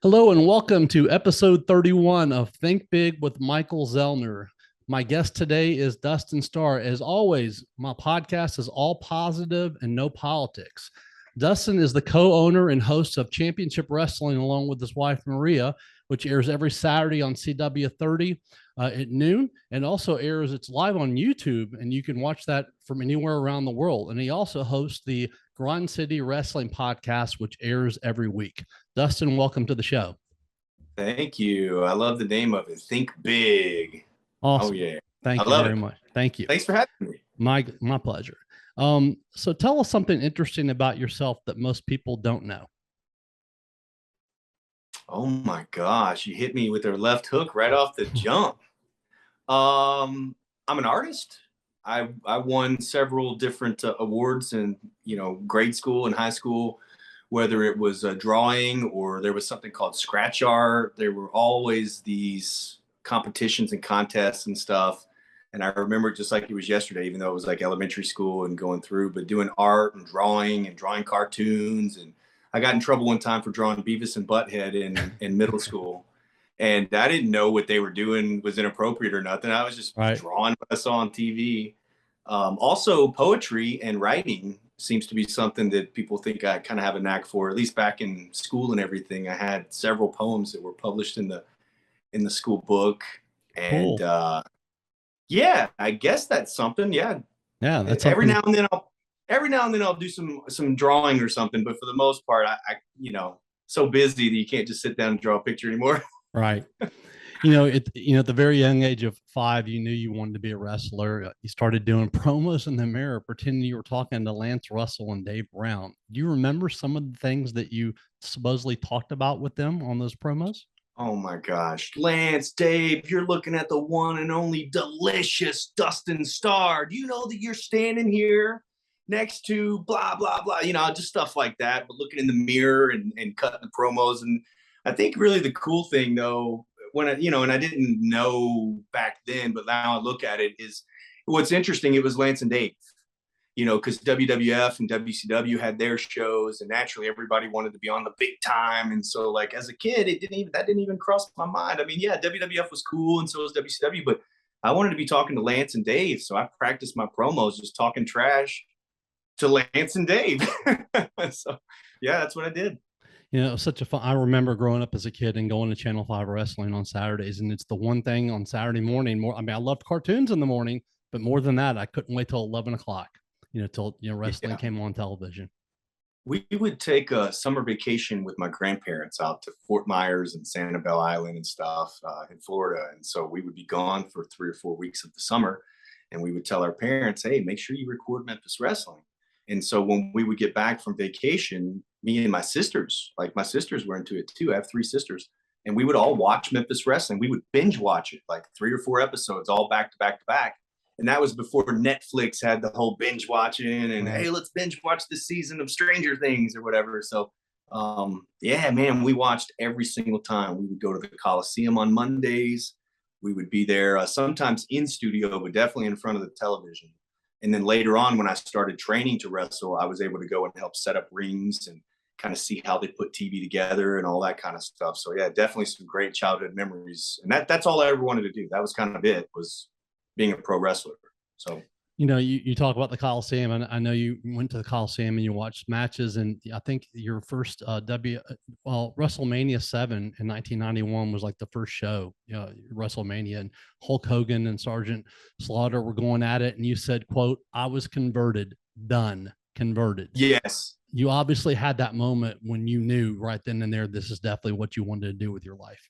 Hello and welcome to episode 31 of Think Big with Michael Zellner. My guest today is Dustin Starr. As always, my podcast is all positive and no politics. Dustin is the co-owner and host of Championship Wrestling along with his wife Maria, which airs every Saturday on CW30 at noon, and also it's live on YouTube, and you can watch that from anywhere around the world. And he also hosts the Grind City Wrestling podcast, which airs every week. Dustin, welcome to the show. Thank you. I love the name of it. Think big. Awesome. Oh yeah. Thank you very much. Thank you. Thanks for having me. My pleasure. So tell us something interesting about yourself that most people don't know. Oh my gosh, you hit me with their left hook right off the jump. I'm an artist. I won several different awards in grade school and high school, whether it was drawing or there was something called scratch art. There were always these competitions and contests and stuff. And I remember just like it was yesterday, even though it was like elementary school and going through, but doing art and drawing cartoons. And I got in trouble one time for drawing Beavis and Butthead in middle school. And I didn't know what they were doing was inappropriate or nothing. I was just drawing what I saw on TV. Also, poetry and writing seems to be something that people think I kind of have a knack for. At least back in school and everything, I had several poems that were published in the school book. And cool. Yeah, I guess that's something. Yeah, that's every now and then I'll do some drawing or something. But for the most part, I so busy that you can't just sit down and draw a picture anymore. Right. At the very young age of 5, you knew you wanted to be a wrestler. You started doing promos in the mirror, pretending you were talking to Lance Russell and Dave Brown. Do you remember some of the things that you supposedly talked about with them on those promos? Oh my gosh, Lance, Dave, you're looking at the one and only delicious Dustin Starr. Do you know that you're standing here next to blah, blah, blah, just stuff like that, but looking in the mirror and cutting the promos. And I think really the cool thing though, when and I didn't know back then, but now I look at it, is what's interesting. It was Lance and Dave, because WWF and WCW had their shows, and naturally everybody wanted to be on the big time. And so, like as a kid, that didn't even cross my mind. I mean, yeah, WWF was cool, and so was WCW, but I wanted to be talking to Lance and Dave, so I practiced my promos just talking trash to Lance and Dave. So, yeah, that's what I did. It was such a fun. I remember growing up as a kid and going to Channel 5 Wrestling on Saturdays. And it's the one thing on Saturday morning. I loved cartoons in the morning, but more than that, I couldn't wait till 11 o'clock, till wrestling came on television. We would take a summer vacation with my grandparents out to Fort Myers and Sanibel Island and stuff in Florida. And so we would be gone for 3 or 4 weeks of the summer. And we would tell our parents, hey, make sure you record Memphis Wrestling. And so when we would get back from vacation, me and my sisters were into it too. I have 3 sisters, and we would all watch Memphis Wrestling. We would binge watch it, like 3 or 4 episodes, all back to back to back. And that was before Netflix had the whole binge watching and hey, let's binge watch this season of Stranger Things or whatever. So yeah, man, we watched every single time. We would go to the Coliseum on Mondays. We would be there sometimes in studio, but definitely in front of the television. And then later on, when I started training to wrestle, I was able to go and help set up rings and kind of see how they put TV together and all that kind of stuff. So yeah, definitely some great childhood memories. And that's all I ever wanted to do. That was kind of it, was being a pro wrestler. So, you talk about the Coliseum, and I know you went to the Coliseum and you watched matches. And I think your first WrestleMania 7 in 1991 was like the first show, WrestleMania, and Hulk Hogan and Sergeant Slaughter were going at it. And you said, quote, I was converted, done, converted. Yes. You obviously had that moment when you knew right then and there, this is definitely what you wanted to do with your life.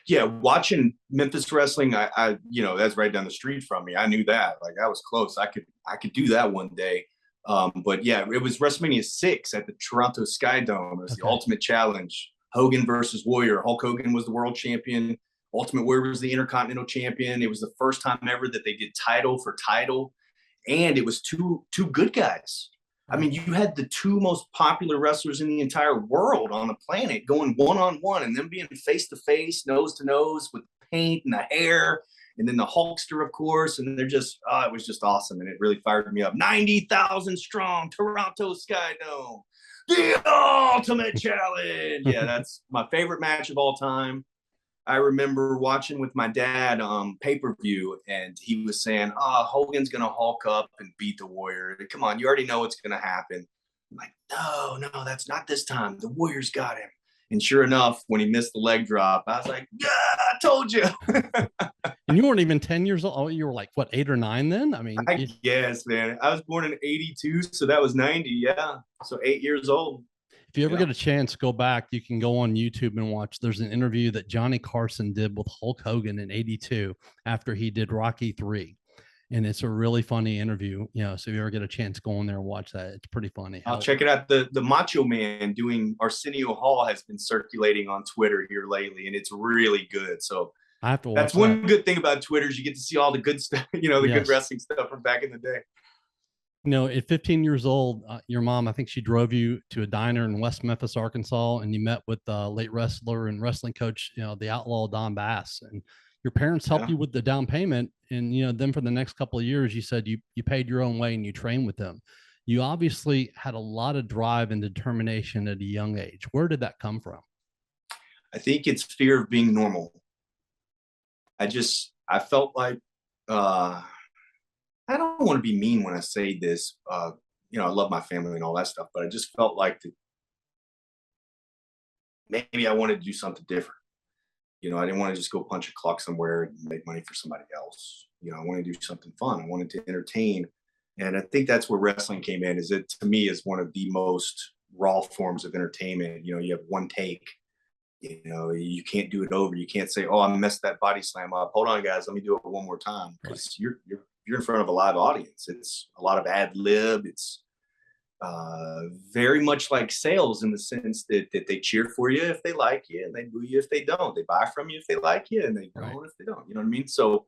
Yeah, watching Memphis Wrestling, I that's right down the street from me. I knew that, like I was close. I could do that one day. But yeah, it was WrestleMania 6 at the Toronto Sky Dome. It was the Ultimate Challenge. Hogan versus Warrior. Hulk Hogan was the world champion. Ultimate Warrior was the Intercontinental champion. It was the first time ever that they did title for title, and it was two good guys. I mean, you had the 2 most popular wrestlers in the entire world on the planet going one-on-one, and them being face-to-face, nose-to-nose with paint and the hair, and then the Hulkster, of course, and they're just, it was just awesome, and it really fired me up. 90,000 strong, Toronto Sky Dome. the ultimate challenge. Yeah, that's my favorite match of all time. I remember watching with my dad pay-per-view, and he was saying, Hogan's going to Hulk up and beat the Warrior. Come on, you already know what's going to happen. I'm like, no, that's not this time. The Warrior's got him. And sure enough, when he missed the leg drop, I was like, yeah, I told you. And you weren't even 10 years old. Oh, you were like, what, 8 or 9 then? I mean, I guess, man. I was born in 82, so that was 90. Yeah. So 8 years old. if you ever get a chance, go back. You can go on YouTube and watch. There's an interview that Johnny Carson did with Hulk Hogan in '82 after he did Rocky III. And it's a really funny interview. So if you ever get a chance, go on there and watch that. It's pretty funny. I'll check it out. The Macho Man doing Arsenio Hall has been circulating on Twitter here lately, and it's really good. So I have to watch that's one good thing about Twitter is you get to see all the good stuff, the good wrestling stuff from back in the day. At 15 years old, your mom, I think she drove you to a diner in West Memphis, Arkansas, and you met with the late wrestler and wrestling coach, the outlaw Don Bass. And your parents helped you with the down payment. And, then for the next couple of years, you said you paid your own way and you trained with them. You obviously had a lot of drive and determination at a young age. Where did that come from? I think it's fear of being normal. I felt like, I don't want to be mean when I say this, I love my family and all that stuff, but I just felt like maybe I wanted to do something different. I didn't want to just go punch a clock somewhere and make money for somebody else. I wanted to do something fun. I wanted to entertain. And I think that's where wrestling came in, is it to me is one of the most raw forms of entertainment. You have one take, you can't do it over. You can't say, I messed that body slam up. Hold on, guys. Let me do it one more time. Because you're in front of a live audience. It's a lot of ad lib. It's very much like sales in the sense that they cheer for you if they like you, and they boo you if they don't. They buy from you if they like you, and they don't if they don't. You know what I mean? So,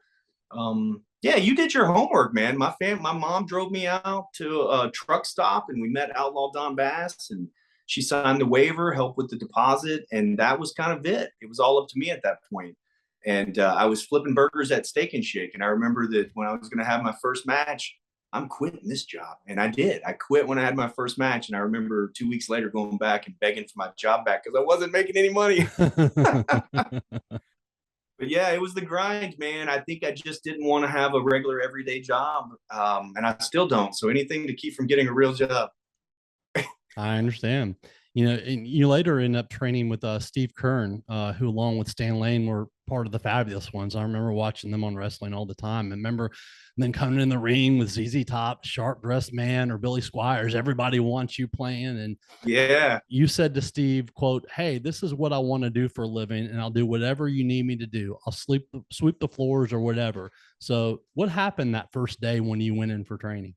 you did your homework, man. My mom drove me out to a truck stop, and we met Outlaw Don Bass, and she signed the waiver, helped with the deposit, and that was kind of it. It was all up to me at that point. And I was flipping burgers at Steak and Shake. And I remember that when I was going to have my first match, I'm quitting this job. And I did. I quit when I had my first match. And I remember 2 weeks later going back and begging for my job back because I wasn't making any money. But yeah, it was the grind, man. I think I just didn't want to have a regular everyday job. And I still don't. So anything to keep from getting a real job. I understand. And you later end up training with Steve Kern, who along with Stan Lane were part of the Fabulous Ones. I remember watching them on wrestling all the time. And remember then coming in the ring with ZZ Top, Sharp Dressed Man, or Billy Squires. Everybody wants you playing. And you said to Steve, quote, "Hey, this is what I want to do for a living, and I'll do whatever you need me to do. I'll sweep the floors or whatever." So what happened that first day when you went in for training?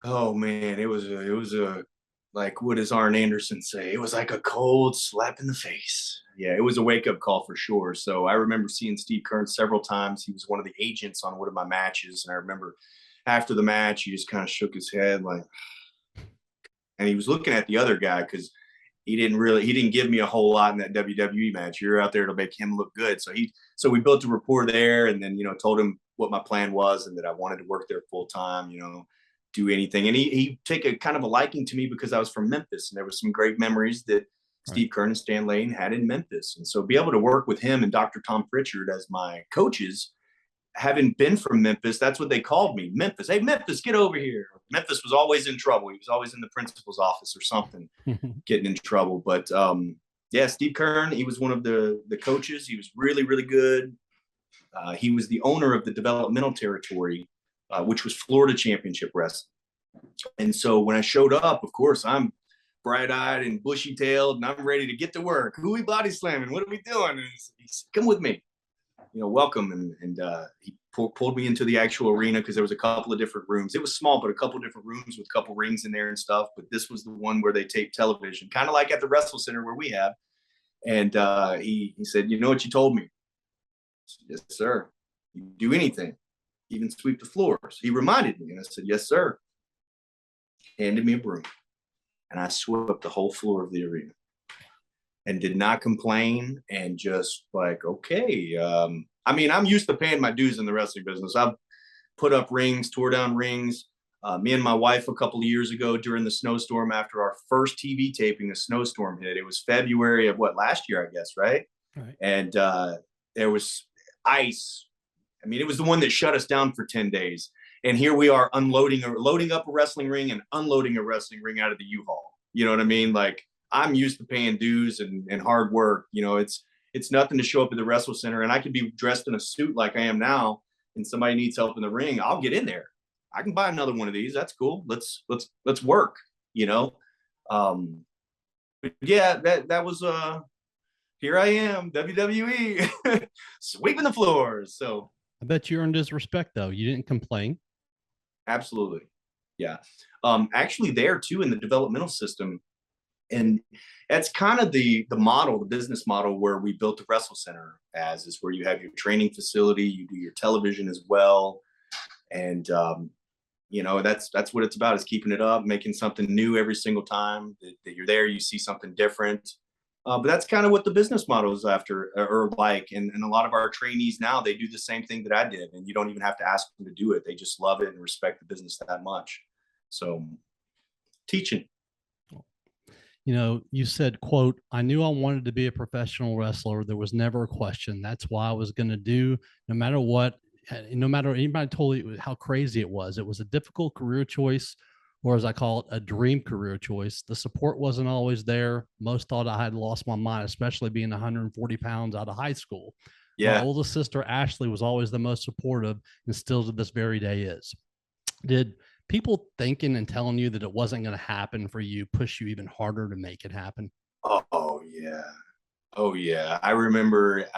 Oh man, it was a like, what does Arn Anderson say? It was like a cold slap in the face. Yeah, it was a wake-up call for sure. So I remember seeing Steve Kern several times. He was one of the agents on one of my matches. And I remember after the match, he just kind of shook his head like, and he was looking at the other guy because he didn't give me a whole lot in that WWE match. You're out there to make him look good. So we built a rapport there, and then, told him what my plan was and that I wanted to work there full time, do anything. And he take a kind of a liking to me because I was from Memphis, and there was some great memories that Steve Kern and Stan Lane had in Memphis. And so be able to work with him and Dr. Tom Pritchard as my coaches, having been from Memphis, that's what they called me. Memphis. Hey, Memphis, get over here. Memphis was always in trouble. He was always in the principal's office or something, getting in trouble. But Steve Kern, he was one of the coaches. He was really, really good. He was the owner of the developmental territory, which was Florida Championship Wrestling. And so when I showed up, of course, I'm bright-eyed and bushy-tailed, and I'm ready to get to work. Who we body slamming? What are we doing? And he said, "Come with me. Welcome." And he pulled me into the actual arena because there was a couple of different rooms. It was small, but a couple of different rooms with a couple rings in there and stuff. But this was the one where they taped television, kind of like at the WrestleCenter where we have. And he said, "You know what you told me?" I said, "Yes, sir. You can do anything, even sweep the floors." He reminded me, and I said, "Yes, sir." Handed me a broom, and I swept the whole floor of the arena and did not complain, and just like, okay. I'm used to paying my dues in the wrestling business. I've put up rings, tore down rings. Me and my wife a couple of years ago during the snowstorm, after our first TV taping, a snowstorm hit. It was February of last year, I guess, right? Right. And there was ice. I mean, it was the one that shut us down for 10 days. And here we are loading up a wrestling ring and unloading a wrestling ring out of the U-Haul. You know what I mean? Like, I'm used to paying dues and hard work. You know, it's nothing to show up at the WrestleCenter, and I could be dressed in a suit like I am now, and somebody needs help in the ring. I'll get in there. I can buy another one of these. That's cool. Let's work, you know? But yeah, that was, here I am, WWE, sweeping the floors. So I bet you earned his respect, though. You didn't complain. Absolutely. Yeah. Actually there too, in the developmental system. And that's kind of the model, the business model where we built the WrestleCenter as, is where you have your training facility, you do your television as well. And, you know, that's what it's about, is keeping it up, making something new every single time that you're there, you see something different. But that's kind of what the business model is after, or like, and a lot of our trainees now, they do the same thing that I did, and you don't even have to ask them to do it. They just love it and respect the business that much. So teaching. You know, you said, quote, "I knew I wanted to be a professional wrestler. There was never a question. That's why I was going to do, no matter what, no matter anybody told you how crazy it was. It was a difficult career choice, or as I call it, a dream career choice. The support wasn't always there. Most thought I had lost my mind, especially being 140 pounds out of high school. Yeah. My oldest sister, Ashley, was always the most supportive, and still to this very day is." Did people thinking and telling you that it wasn't going to happen for you push you even harder to make it happen? Oh yeah. Oh yeah. I remember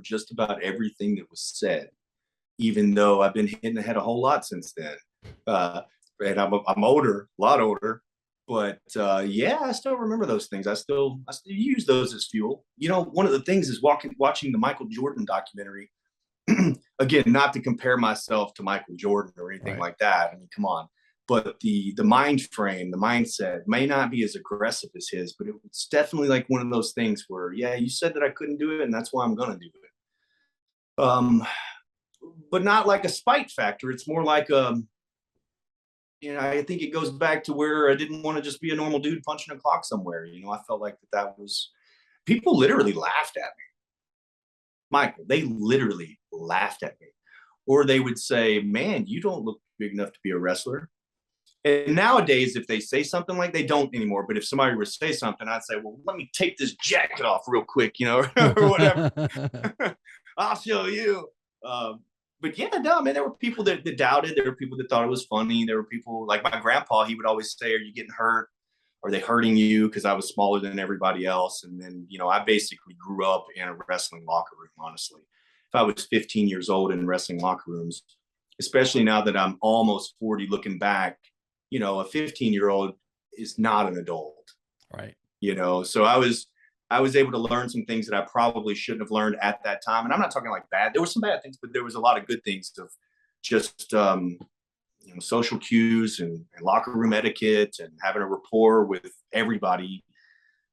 just about everything that was said, even though I've been hitting the head a whole lot since then. And I'm older, a lot older, but yeah, I still remember those things. I still use those as fuel. You know, one of the things is watching the Michael Jordan documentary. Again, not to compare myself to Michael Jordan or anything like that. I mean, come on. But the mind frame, the mindset may not be as aggressive as his, but it's definitely like one of those things where, yeah, you said that I couldn't do it, and that's why I'm going to do it. But not like a spite factor. It's more like, you know, I think it goes back to where I didn't want to just be a normal dude punching a clock somewhere. You know, I felt like that was, people literally laughed at me. Michael, they literally laughed at me. Or they would say, "Man, you don't look big enough to be a wrestler." And nowadays, if they say something, like, they don't anymore, but if somebody were to say something, I'd say, "Well, let me take this jacket off real quick, you know, or whatever. I'll show you." But yeah, no, man, there were people that doubted. There were people that thought it was funny. There were people like my grandpa, he would always say, "Are you getting hurt? Are they hurting you?" Because I was smaller than everybody else. And then, you know, I basically grew up in a wrestling locker room, honestly. If I was 15 years old in wrestling locker rooms, especially now that I'm almost 40 looking back, you know, a 15-year-old is not an adult. Right. You know, so I was able to learn some things that I probably shouldn't have learned at that time. And I'm not talking like bad. There were some bad things, but there was a lot of good things of just, you know, social cues and locker room etiquette and having a rapport with everybody.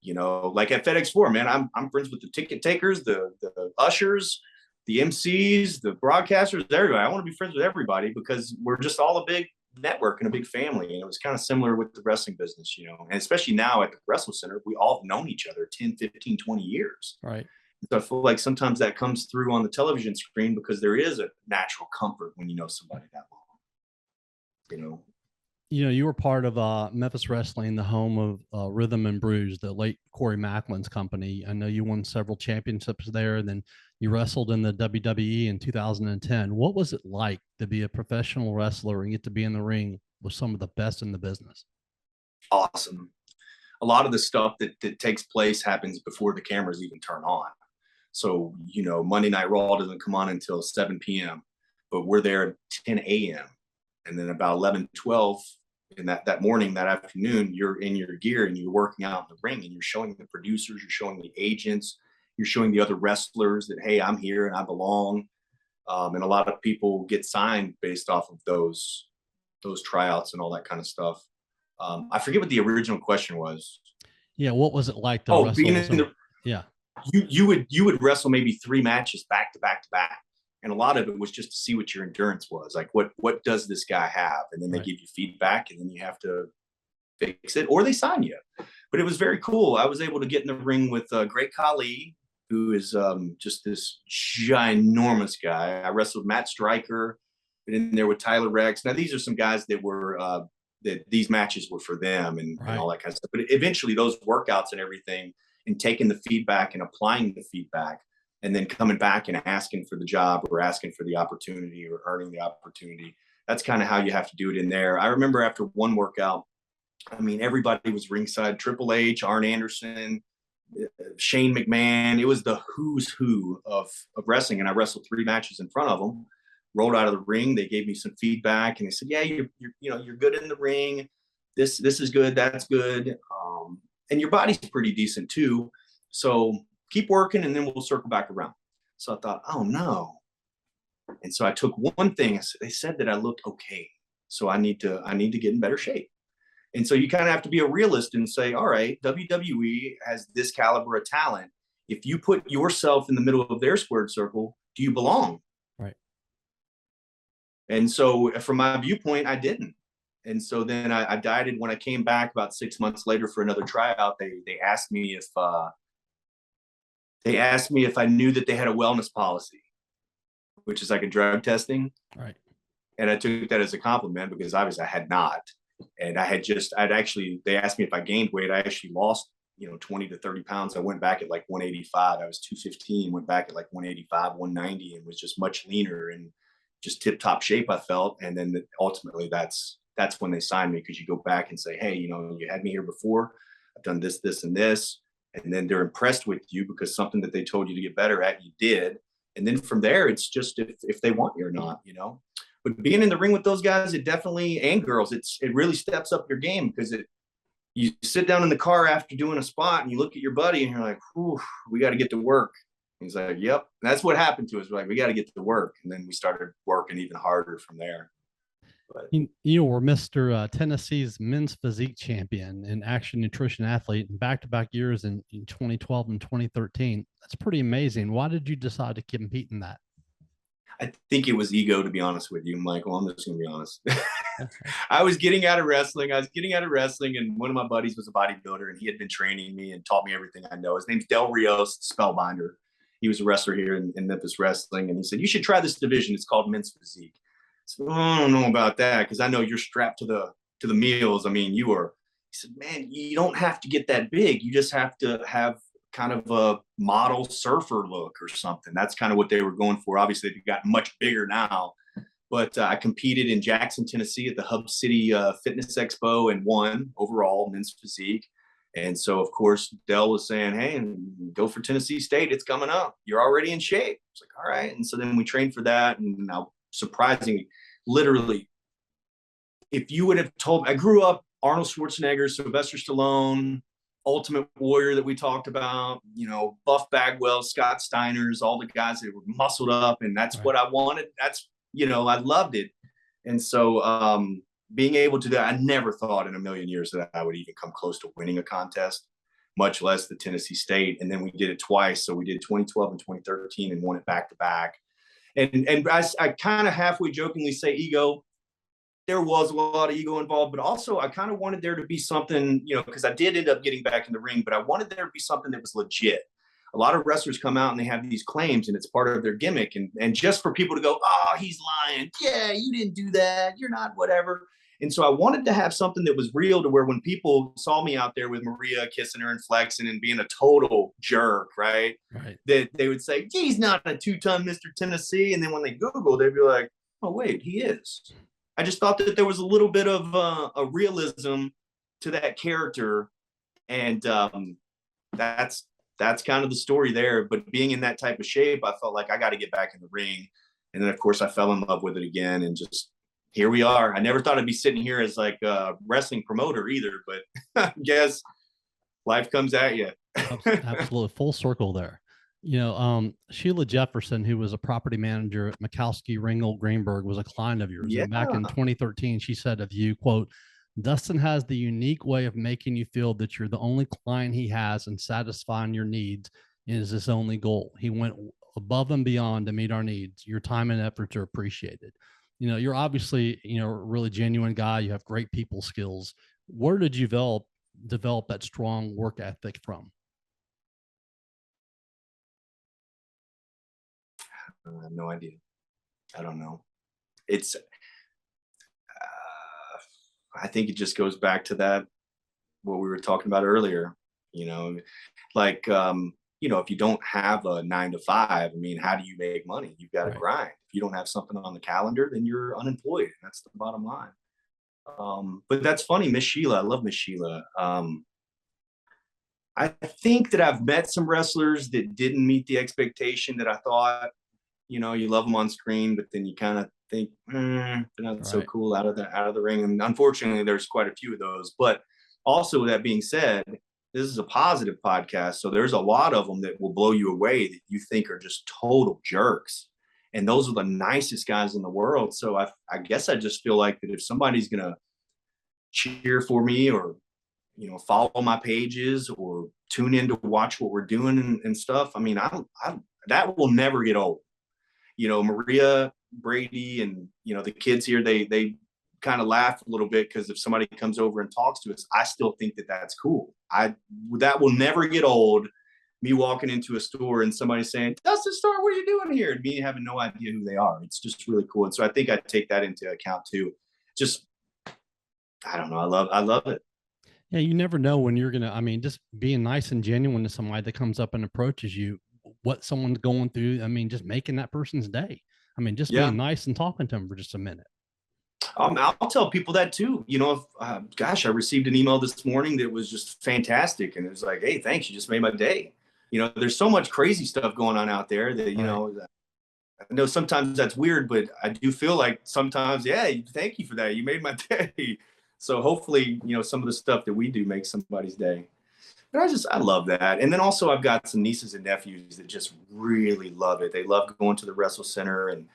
You know, like at FedEx Forum, man, I'm friends with the ticket takers, the ushers, the MCs, the broadcasters, everybody. I want to be friends with everybody because we're just all a big network and a big family. And it was kind of similar with the wrestling business, you know, and especially now at the WrestleCenter, we all have known each other 10, 15, 20 years. Right. So I feel like sometimes that comes through on the television screen because there is a natural comfort when you know somebody that long. You know, you were part of Memphis Wrestling, the home of Rhythm and Brews, the late Corey Macklin's company. I know you won several championships there, and then you wrestled in the WWE in 2010. What was it like to be a professional wrestler and get to be in the ring with some of the best in the business? Awesome. A lot of the stuff that takes place happens before the cameras even turn on. So, you know, Monday Night Raw doesn't come on until 7 p.m., but we're there at 10 a.m. And then about 11, 12 in that morning, that afternoon, you're in your gear and you're working out in the ring and you're showing the producers, you're showing the agents, you're showing the other wrestlers that, hey, I'm here and I belong. And a lot of people get signed based off of those tryouts and all that kind of stuff. I forget what the original question was. Yeah. What was it like to being in the, yeah. You would wrestle maybe 3 matches back to back to back. And a lot of it was just to see what your endurance was. Like, what does this guy have? And then they give you feedback, and then you have to fix it, or they sign you. But it was very cool. I was able to get in the ring with Great Khali, who is just this ginormous guy. I wrestled Matt Stryker, been in there with Tyler Rex. Now, these are some guys that were that these matches were for them and all that kind of stuff. But eventually those workouts and everything, and taking the feedback and applying the feedback, and then coming back and asking for the job or asking for the opportunity or earning the opportunity. That's kind of how you have to do it in there. I remember after one workout, I mean, everybody was ringside. Triple H, Arn Anderson, Shane McMahon. It was the who's who of wrestling. And I wrestled 3 matches in front of them. Rolled out of the ring. They gave me some feedback, and they said, "Yeah, you're good in the ring. This is good. That's good. And your body's pretty decent too. So keep working, and then we'll circle back around." So I thought, oh no. And so I took one thing. They said that I looked okay. So I need to get in better shape. And so you kind of have to be a realist and say, all right, WWE has this caliber of talent. If you put yourself in the middle of their squared circle, do you belong? Right. And so from my viewpoint, I didn't. And so then I dieted. When I came back about 6 months later for another tryout, they asked me if I knew that they had a wellness policy, which is like a drug testing. Right. And I took that as a compliment, because obviously I had not. And they asked me if I gained weight. I actually lost, 20 to 30 pounds. I went back at like 185. I was 215, went back at like 185, 190, and was just much leaner and just tip top shape, I felt. And then ultimately that's when they signed me, because you go back and say, hey, you had me here before. I've done this, this, and this. And then they're impressed with you because something that they told you to get better at, you did. And then from there, it's just if they want you or not, But being in the ring with those guys, it definitely, and girls, it really steps up your game, because you sit down in the car after doing a spot and you look at your buddy and you're like, whew, we got to get to work. And he's like, yep. And that's what happened to us. We're like, we got to get to work. And then we started working even harder from there. But you were Mr. Tennessee's men's physique champion and action nutrition athlete in back-to-back years in 2012 and 2013. That's pretty amazing. Why did you decide to compete in that? I think it was ego, to be honest with you, Michael. I'm just going to be honest. I was getting out of wrestling. And one of my buddies was a bodybuilder, and he had been training me and taught me everything I know. His name's Del Rios, Spellbinder. He was a wrestler here in Memphis Wrestling. And he said, you should try this division. It's called men's physique. So I don't know about that, because I know you're strapped to the meals. I mean, you are. He said, man, you don't have to get that big. You just have to have kind of a model surfer look or something. That's kind of what they were going for. Obviously, they've gotten much bigger now. But I competed in Jackson, Tennessee at the Hub City Fitness Expo and won overall men's physique. And so, of course, Dell was saying, hey, go for Tennessee State. It's coming up. You're already in shape. It's like, all right. And so then we trained for that. And now, surprisingly, literally, if you would have told me, I grew up Arnold Schwarzenegger, Sylvester Stallone, Ultimate Warrior that we talked about, Buff Bagwell, Scott Steiners, all the guys that were muscled up. And that's what I wanted. That's, I loved it. And so being able to do that, I never thought in a million years that I would even come close to winning a contest, much less the Tennessee State. And then we did it twice. So we did 2012 and 2013 and won it back to back. And I kind of halfway jokingly say ego. There was a lot of ego involved, but also I kind of wanted there to be something, because I did end up getting back in the ring, but I wanted there to be something that was legit. A lot of wrestlers come out and they have these claims and it's part of their gimmick. And just for people to go, oh, he's lying. Yeah, you didn't do that. You're not whatever. And so I wanted to have something that was real, to where when people saw me out there with Maria kissing her and flexing and being a total jerk, right? That they would say, he's not a two-time Mr. Tennessee. And then when they Google, they'd be like, oh, wait, he is. I just thought that there was a little bit of a realism to that character. And that's kind of the story there. But being in that type of shape, I felt like I got to get back in the ring. And then, of course, I fell in love with it again. And just here we are. I never thought I'd be sitting here as like a wrestling promoter either. But I guess life comes at you. Absolutely. Full circle there. Sheila Jefferson, who was a property manager at Mikowski Ringgold Greenberg, was a client of yours. Yeah. And back in 2013, she said of you, quote, Dustin has the unique way of making you feel that you're the only client he has and satisfying your needs is his only goal. He went above and beyond to meet our needs. Your time and efforts are appreciated. You're obviously, a really genuine guy. You have great people skills. Where did you develop that strong work ethic from? I have no idea. I don't know. It's, I think it just goes back to that, what we were talking about earlier, like, if you don't have a 9 to 5, I mean, how do you make money? You've got to grind. If you don't have something on the calendar, then you're unemployed. That's the bottom line. But that's funny, Miss Sheila. I love Miss Sheila. I think that I've met some wrestlers that didn't meet the expectation that I thought. You love them on screen, but then you kind of think they're not so cool out of the ring. And unfortunately, there's quite a few of those. But also, with that being said, this is a positive podcast, so there's a lot of them that will blow you away that you think are just total jerks, and those are the nicest guys in the world. So I guess I just feel like that if somebody's gonna cheer for me, or follow my pages, or tune in to watch what we're doing and stuff, I mean, that will never get old. Maria, Brady, and the kids here, they kind of laugh a little bit, because if somebody comes over and talks to us, I still think that that's cool. That will never get old. Me walking into a store and somebody saying, "Dustin Starr, what are you doing here?" and me having no idea who they are. It's just really cool. And so I think I take that into account too. Just, I don't know. I love it. Yeah. You never know when you're going to, just being nice and genuine to somebody that comes up and approaches you, what someone's going through. Just making that person's day. Just being nice and talking to them for just a minute. I'll tell people that too. If gosh, I received an email this morning that was just fantastic, and it was like, "Hey, thanks, you just made my day." There's so much crazy stuff going on out there that I know sometimes that's weird, but I do feel like sometimes, yeah, thank you for that. You made my day. So hopefully, some of the stuff that we do makes somebody's day. But I love that. And then also, I've got some nieces and nephews that just really love it. They love going to the WrestleCenter, and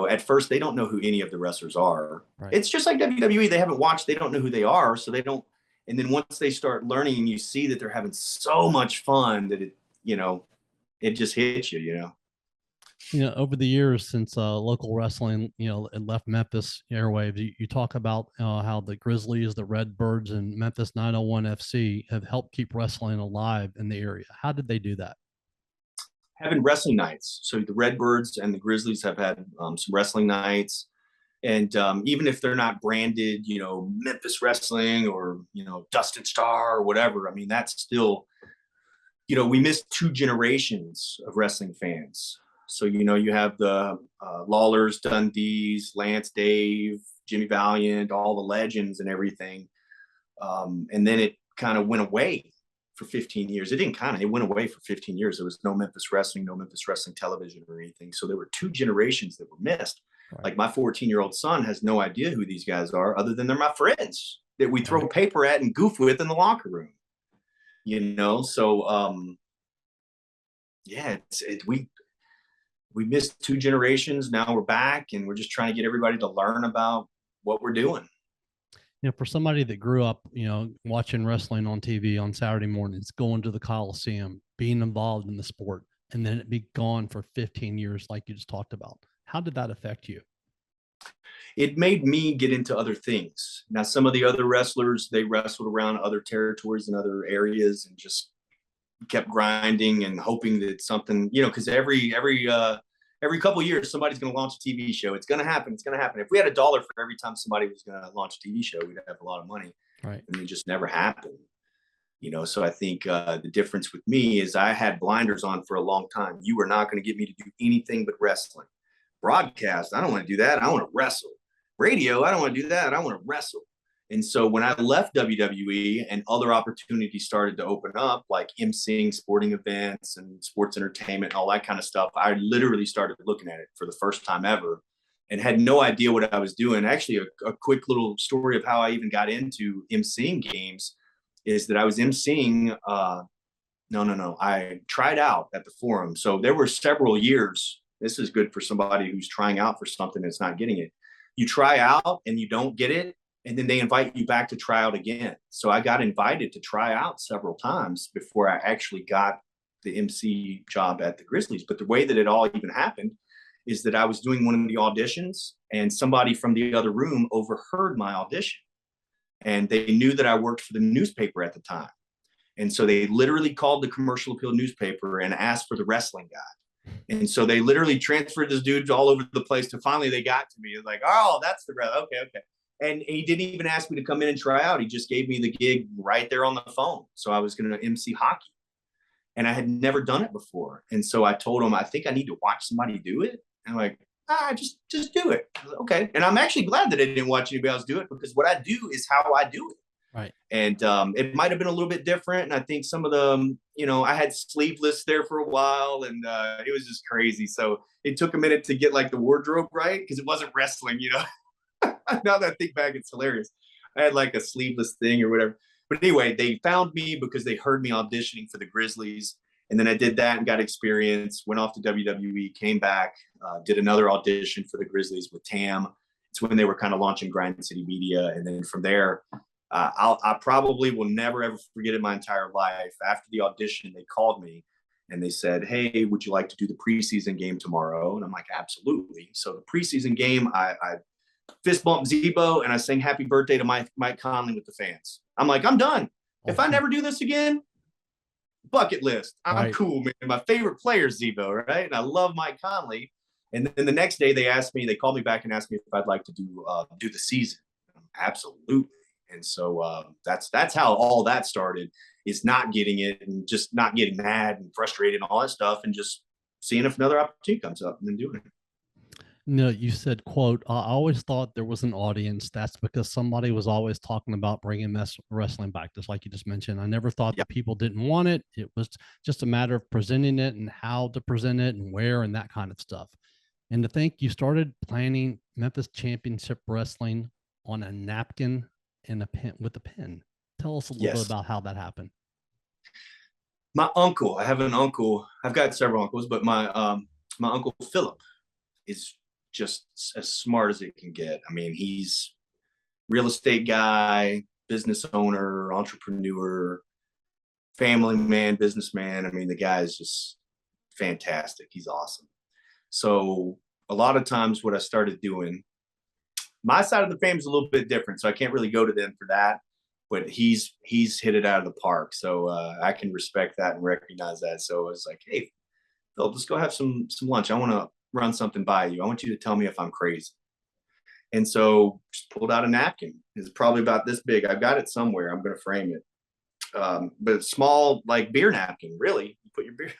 at first they don't know who any of the wrestlers are. Right. It's just like WWE. They haven't watched. They don't know who they are. So they don't. And then once they start learning and you see that they're having so much fun, that it just hits you. Over the years since local wrestling, it left Memphis airwaves, you talk about how the Grizzlies, the Redbirds, and Memphis 901 FC have helped keep wrestling alive in the area. How did they do that? Having wrestling nights. So the Redbirds and the Grizzlies have had some wrestling nights. And even if they're not branded, Memphis Wrestling or, Dustin Starr or whatever, that's still, we missed 2 generations of wrestling fans. So, you have the Lawlers, Dundees, Lance, Dave, Jimmy Valiant, all the legends and everything. And then it kind of went away for 15 years. It went away for 15 years. There was no Memphis Wrestling, no Memphis Wrestling television or anything. So there were 2 generations that were missed. Right. Like my 14-year-old son has no idea who these guys are, other than they're my friends that we throw paper at and goof with in the locker room. So yeah, we missed 2 generations. Now we're back, and we're just trying to get everybody to learn about what we're doing. For somebody that grew up, watching wrestling on TV on Saturday mornings, going to the Coliseum, being involved in the sport, and then it be gone for 15 years, like you just talked about. How did that affect you? It made me get into other things. Now, some of the other wrestlers, they wrestled around other territories and other areas and just kept grinding and hoping that something, because every couple of years, somebody's going to launch a TV show. It's going to happen. It's going to happen. If we had $1 for every time somebody was going to launch a TV show, we'd have a lot of money. Right. And it just never happened. So I think the difference with me is I had blinders on for a long time. You were not going to get me to do anything but wrestling. Broadcast, I don't want to do that. I want to wrestle. Radio, I don't want to do that. I want to wrestle. And so when I left WWE and other opportunities started to open up, like emceeing sporting events and sports entertainment and all that kind of stuff, I literally started looking at it for the first time ever and had no idea what I was doing. Actually, a quick little story of how I even got into emceeing games is that I was emceeing. I tried out at the Forum. So there were several years. This is good for somebody who's trying out for something that's not getting it. You try out and you don't get it, and then they invite you back to try out again. So I got invited to try out several times before I actually got the MC job at the Grizzlies. But the way that it all even happened is that I was doing one of the auditions, and somebody from the other room overheard my audition. And they knew that I worked for the newspaper at the time. And so they literally called the commercial appeal newspaper and asked for the wrestling guy. And so they literally transferred this dude all over the place till finally they got to me. It's like, oh, that's the okay. And he didn't even ask me to come in and try out. He just gave me the gig right there on the phone. So I was going to MC hockey. And I had never done it before. And so I told him, I think I need to watch somebody do it. And I'm like, just do it. Like, okay. And I'm actually glad that I didn't watch anybody else do it, because what I do is how I do it. Right. And it might have been a little bit different. And I think some of them, I had sleeveless there for a while, and it was just crazy. So it took a minute to get like the wardrobe right, because it wasn't wrestling, Now that I think back, it's hilarious. I had like a sleeveless thing or whatever. But anyway, they found me because they heard me auditioning for the Grizzlies. And then I did that and got experience, went off to WWE, came back, did another audition for the Grizzlies with Tam. It's when they were kind of launching Grind City Media. And then from there, I probably will never, ever forget it my entire life. After the audition, they called me and they said, hey, would you like to do the preseason game tomorrow? And I'm like, absolutely. So the preseason game, I fist bumped Zebo and I sang happy birthday to Mike Conley with the fans. I'm like, I'm done. If I never do this again, bucket list. I'm right. Cool, man. My favorite player is Zebo, right? And I love Mike Conley. And then the next day they called me back and asked me if I'd like to do the season. Absolutely. And so that's how all that started, is not getting it and just not getting mad and frustrated and all that stuff, and just seeing if another opportunity comes up and then doing it. No, you said, quote, I always thought there was an audience. That's because somebody was always talking about bringing wrestling back, just like you just mentioned. I never thought that people didn't want it. It was just a matter of presenting it and how to present it and where and that kind of stuff. And to think you started planning Memphis Championship Wrestling on a napkin and a pen with a pen. Tell us a little bit about how that happened. My uncle, I have an uncle. I've got several uncles, but my uncle Philip is just as smart as it can get. I mean, he's real estate guy, business owner, entrepreneur, family man, businessman. I mean, the guy is just fantastic. He's awesome. So a lot of times what I started doing, my side of the fame is a little bit different, so I can't really go to them for that, but he's hit it out of the park. So I can respect that and recognize that. So I was like, hey, Phil, let's go have some lunch. I want to run something by you. I want you to tell me if I'm crazy. And so just pulled out a napkin. It's probably about this big. I've got it somewhere. I'm going to frame it. But it's small, like beer napkin, really. You put your beer.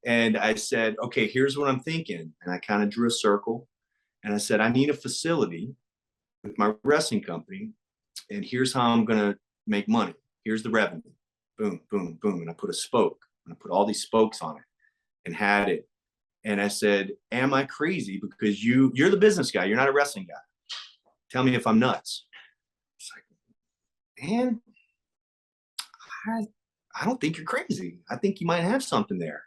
And I said, okay, here's what I'm thinking. And I kind of drew a circle. And I said, I need a facility with my wrestling company. And here's how I'm going to make money. Here's the revenue. Boom, boom, boom. And I put a spoke. And I put all these spokes on it and had it. And I said, am I crazy? Because you're the business guy. You're not a wrestling guy. Tell me if I'm nuts. It's like, man, I don't think you're crazy. I think you might have something there.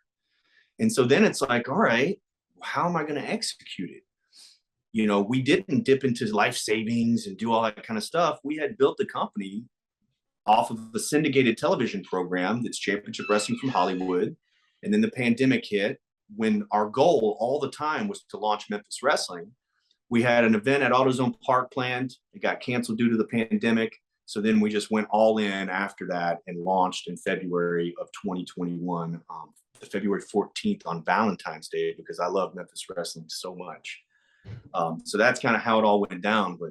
And so then it's like, all right, how am I going to execute it? We didn't dip into life savings and do all that kind of stuff. We had built the company off of the syndicated television program that's Championship Wrestling from Hollywood. And then the pandemic hit, when our goal all the time was to launch Memphis Wrestling. We had an event at AutoZone Park planned. It got canceled due to the pandemic. So then we just went all in after that and launched in February of 2021, February 14th on Valentine's Day, because I love Memphis Wrestling so much. So that's kind of how it all went down. But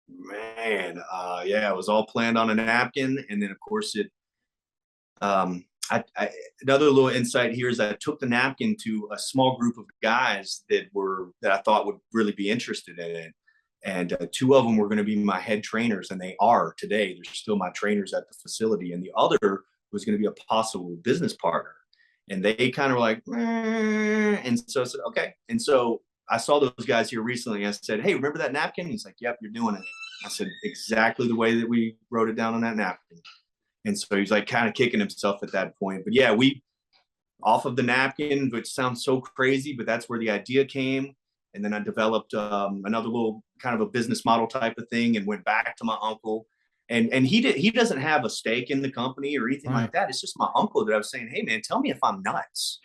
man, it was all planned on a napkin. And then of course another little insight here is that I took the napkin to a small group of guys that I thought would really be interested in it. And two of them were going to be my head trainers, and they are today. They're still my trainers at the facility. And the other was going to be a possible business partner. And they kind of were like, and so I said, okay. And so I saw those guys here recently. And I said, hey, remember that napkin? He's like, yep, you're doing it. I said, exactly the way that we wrote it down on that napkin. And so he's like kind of kicking himself at that point. But yeah, we off of the napkin, which sounds so crazy, but that's where the idea came. And then I developed another little kind of a business model type of thing and went back to my uncle And he doesn't have a stake in the company or anything like that. It's just my uncle that I was saying, hey man, tell me if I'm nuts,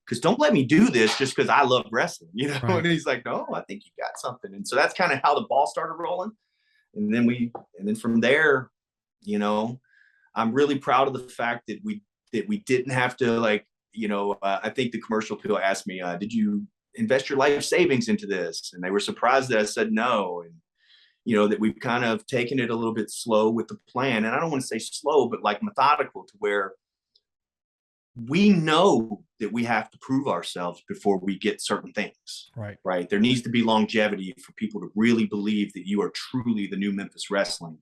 because don't let me do this just because I love wrestling, you know. And he's like, no, I think you got something. And so that's kind of how the ball started rolling. And then from there, you know, I'm really proud of the fact that we didn't have to, like, you know, I think the commercial people asked me, did you invest your life savings into this? And they were surprised that I said no. And you know, that we've kind of taken it a little bit slow with the plan. And I don't want to say slow, but like methodical, to where we know that we have to prove ourselves before we get certain things. Right. There needs to be longevity for people to really believe that you are truly the new Memphis Wrestling.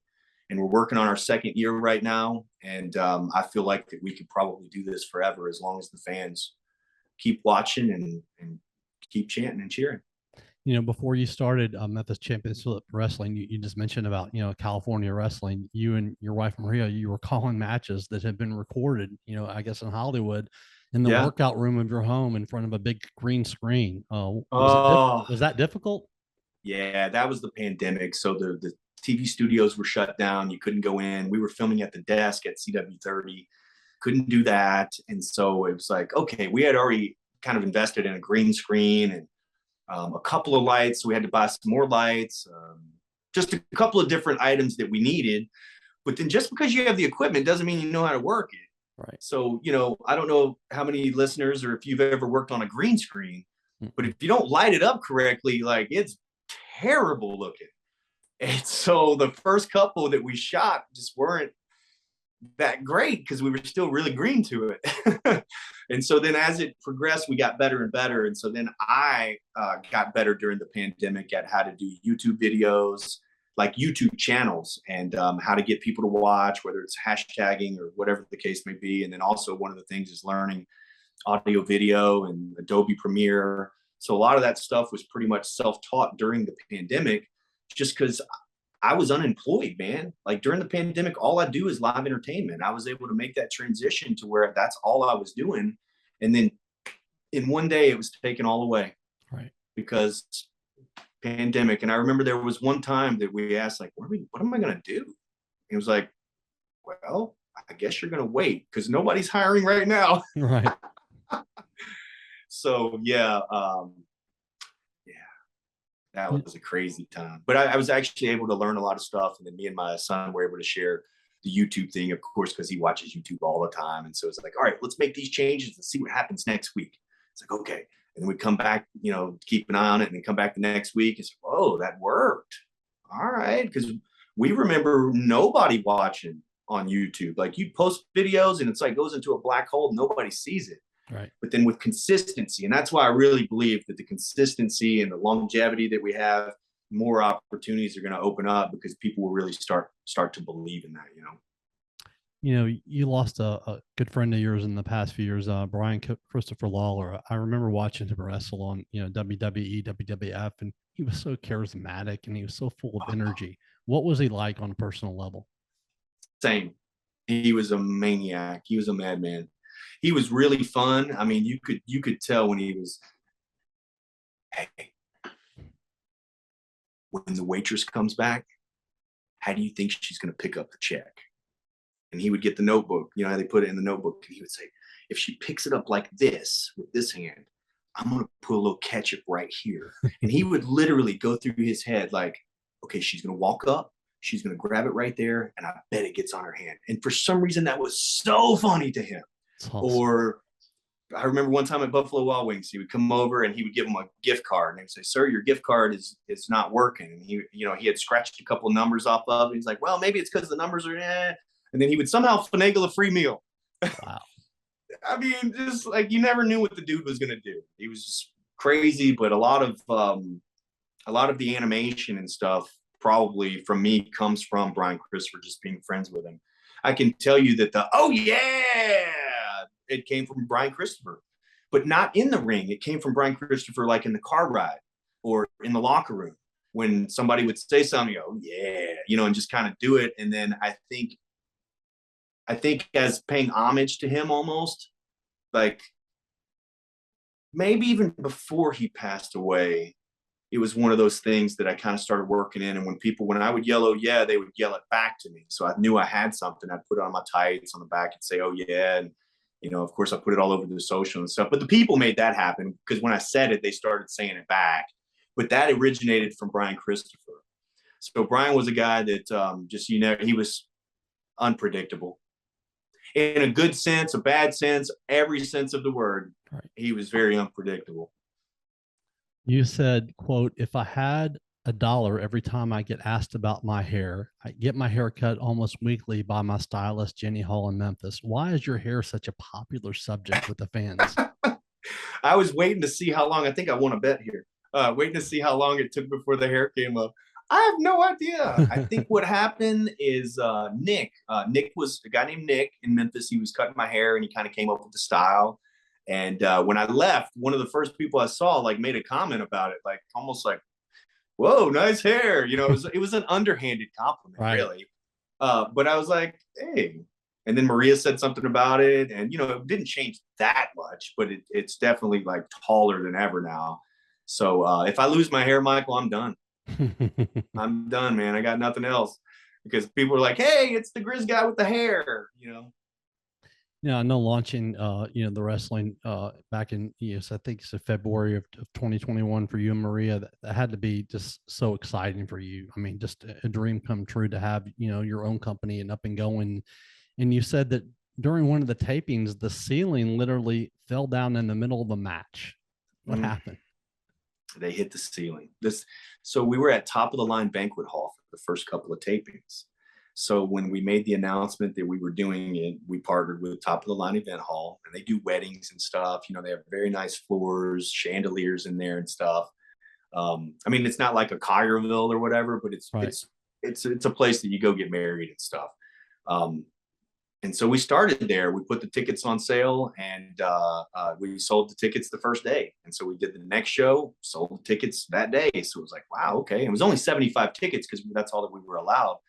And we're working on our second year right now. And I feel like that we could probably do this forever, as long as the fans keep watching and keep chanting and cheering. You know, before you started Memphis Championship Wrestling, you just mentioned about, you know, California wrestling. You and your wife Maria, you were calling matches that had been recorded, you know, I guess in Hollywood, in the workout room of your home in front of a big green screen. Was that difficult? Yeah, that was the pandemic. So the TV studios were shut down. You couldn't go in. We were filming at the desk at CW30. Couldn't do that. And so it was like, okay, we had already kind of invested in a green screen and a couple of lights. So we had to buy some more lights, just a couple of different items that we needed. But then just because you have the equipment doesn't mean you know how to work it. Right. So, you know, I don't know how many listeners or if you've ever worked on a green screen, but if you don't light it up correctly, like, it's terrible looking. And so the first couple that we shot just weren't that great because we were still really green to it. And so then as it progressed, we got better and better. And so then I got better during the pandemic at how to do YouTube videos, like YouTube channels, and how to get people to watch, whether it's hashtagging or whatever the case may be. And then also one of the things is learning audio video and Adobe Premiere. So a lot of that stuff was pretty much self-taught during the pandemic, just because I was unemployed, man. Like during the pandemic, all I do is live entertainment. I was able to make that transition to where that's all I was doing. And then in one day it was taken all away. Right. Because pandemic. And I remember there was one time that we asked, like, what am I going to do? And it was like, well, I guess you're going to wait because nobody's hiring right now. Right. So yeah. That was a crazy time. But I was actually able to learn a lot of stuff. And then me and my son were able to share the YouTube thing, of course, because he watches YouTube all the time. And so it's like, all right, let's make these changes and see what happens next week. It's like, okay. And then we come back, you know, keep an eye on it, and then come back the next week and say, oh, that worked. All right. Because we remember nobody watching on YouTube. Like, you post videos and it's like goes into a black hole. Nobody sees it. Right. But then with consistency, and that's why I really believe that the consistency and the longevity that we have, more opportunities are going to open up because people will really start to believe in that, you know. You know, you lost a good friend of yours in the past few years, Brian Christopher Lawler. I remember watching him wrestle on, you know, WWE, WWF, and he was so charismatic and he was so full of energy. What was he like on a personal level? Same. He was a maniac. He was a madman. He was really fun. I mean, you could tell when he was, hey, when the waitress comes back, how do you think she's going to pick up the check? And he would get the notebook, you know how they put it in the notebook, and he would say, if she picks it up like this with this hand, I'm going to put a little ketchup right here. And he would literally go through his head like, okay, she's going to walk up, she's going to grab it right there, and I bet it gets on her hand. And for some reason, that was so funny to him. Awesome. Or I remember one time at Buffalo Wild Wings, he would come over and he would give him a gift card, and he would say, sir, your gift card is not working. And he, you know, he had scratched a couple of numbers off of it. He's like, well, maybe it's because the numbers are, and then he would somehow finagle a free meal. Wow. I mean, just like, you never knew what the dude was going to do. He was just crazy, but a lot of the animation and stuff probably from me comes from Brian Christopher, just being friends with him. I can tell you that oh yeah, it came from Brian Christopher, but not in the ring. It came from Brian Christopher, like in the car ride or in the locker room when somebody would say something, oh yeah, you know, and just kind of do it. And then I think as paying homage to him, almost like maybe even before he passed away, it was one of those things that I kind of started working in. And when I would yell, "Oh yeah," they would yell it back to me. So I knew I had something. I'd put it on my tights on the back and say, "Oh yeah." And, of course I put it all over the social and stuff, but the people made that happen because when I said it, they started saying it back. But that originated from Brian Christopher. So Brian was a guy that he was unpredictable in a good sense, a bad sense, every sense of the word. Right. He was very unpredictable. You said, quote, "If I had $1 every time I get asked about my hair, I get my hair cut almost weekly by my stylist, Jenny Hall in Memphis. Why is your hair such a popular subject with the fans?" I was waiting to see how long. I think I won a bet here. Waiting to see how long it took before the hair came up. I have no idea. I think what happened is Nick. Nick was a guy named Nick in Memphis. He was cutting my hair and he kind of came up with the style. And when I left, one of the first people I saw made a comment about it, almost like, "Whoa, nice hair." It was an underhanded compliment, right. Really. But I was like, "Hey." And then Maria said something about it, and it didn't change that much, but it's definitely taller than ever now. So if I lose my hair, Michael, I'm done. I'm done, man. I got nothing else, because people are like, "Hey, it's the Grizz guy with the hair." Yeah, I know launching, the wrestling back in, I think it's February of 2021 for you and Maria. That had to be just so exciting for you. I mean, just a dream come true to have, your own company and up and going. And you said that during one of the tapings, the ceiling literally fell down in the middle of the match. What happened? They hit the ceiling. So we were at Top of the Line Banquet Hall for the first couple of tapings. So when we made the announcement that we were doing it, we partnered with Top of the Line Event Hall, and they do weddings and stuff. They have very nice floors, chandeliers in there and stuff. I mean, it's not like a Collierville or whatever, but it's a place that you go get married and stuff. And so we started there. We put the tickets on sale, and we sold the tickets the first day. And so we did the next show, sold the tickets that day. So it was like, wow, okay. It was only 75 tickets because that's all that we were allowed.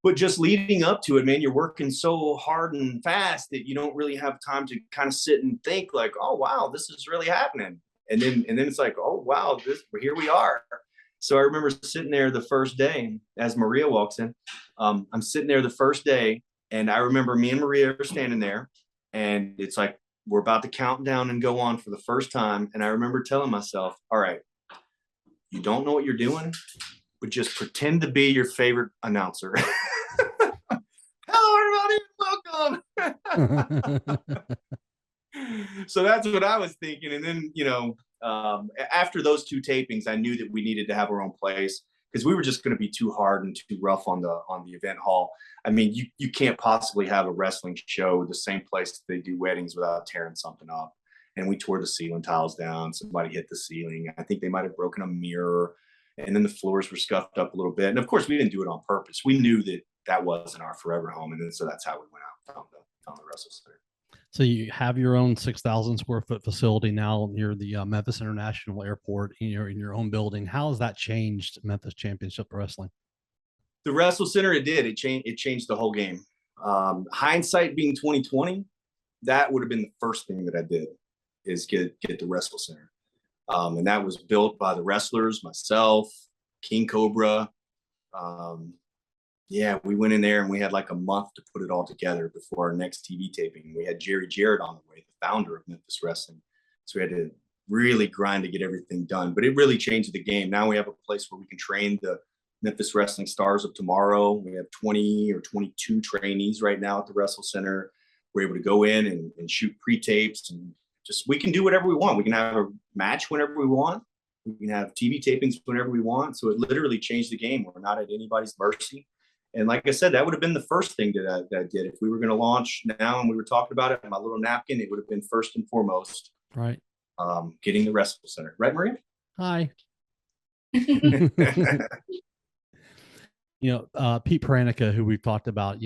But just leading up to it, man, you're working so hard and fast that you don't really have time to kind of sit and think "Oh, wow, this is really happening." And then it's like, "Oh, wow, here we are." So I remember sitting there the first day as Maria walks in. I'm sitting there the first day, and I remember me and Maria are standing there, and it's like we're about to count down and go on for the first time. And I remember telling myself, "All right, you don't know what you're doing, but just pretend to be your favorite announcer." Hello, everybody, welcome. So that's what I was thinking. And then, after those two tapings, I knew that we needed to have our own place, because we were just going to be too hard and too rough on the event hall. I mean, you can't possibly have a wrestling show the same place they do weddings without tearing something up. And we tore the ceiling tiles down. Somebody hit the ceiling. I think they might have broken a mirror. And then the floors were scuffed up a little bit. And of course, we didn't do it on purpose. We knew that wasn't our forever home. And then so that's how we went out and found the WrestleCenter. So you have your own 6,000 square foot facility now near the Memphis International Airport in your own building. How has that changed Memphis Championship Wrestling? The WrestleCenter, it did. It changed the whole game. Hindsight being 2020, that would have been the first thing that I did, is get the WrestleCenter. And that was built by the wrestlers, myself, King Cobra. We went in there and we had like a month to put it all together before our next TV taping. We had Jerry Jarrett on the way, the founder of Memphis Wrestling. So we had to really grind to get everything done. But it really changed the game. Now we have a place where we can train the Memphis Wrestling stars of tomorrow. We have 20 or 22 trainees right now at the WrestleCenter. We're able to go in and shoot pre-tapes, and we can do whatever we want. We can have a match whenever we want. We can have TV tapings whenever we want. So it literally changed the game. We're not at anybody's mercy. And like I said, that would have been the first thing that I did. If we were going to launch now and we were talking about it in my little napkin, it would have been first and foremost. Right. Getting the WrestleCenter. Right, Maria? Hi. Pete Pranica, who we've talked about,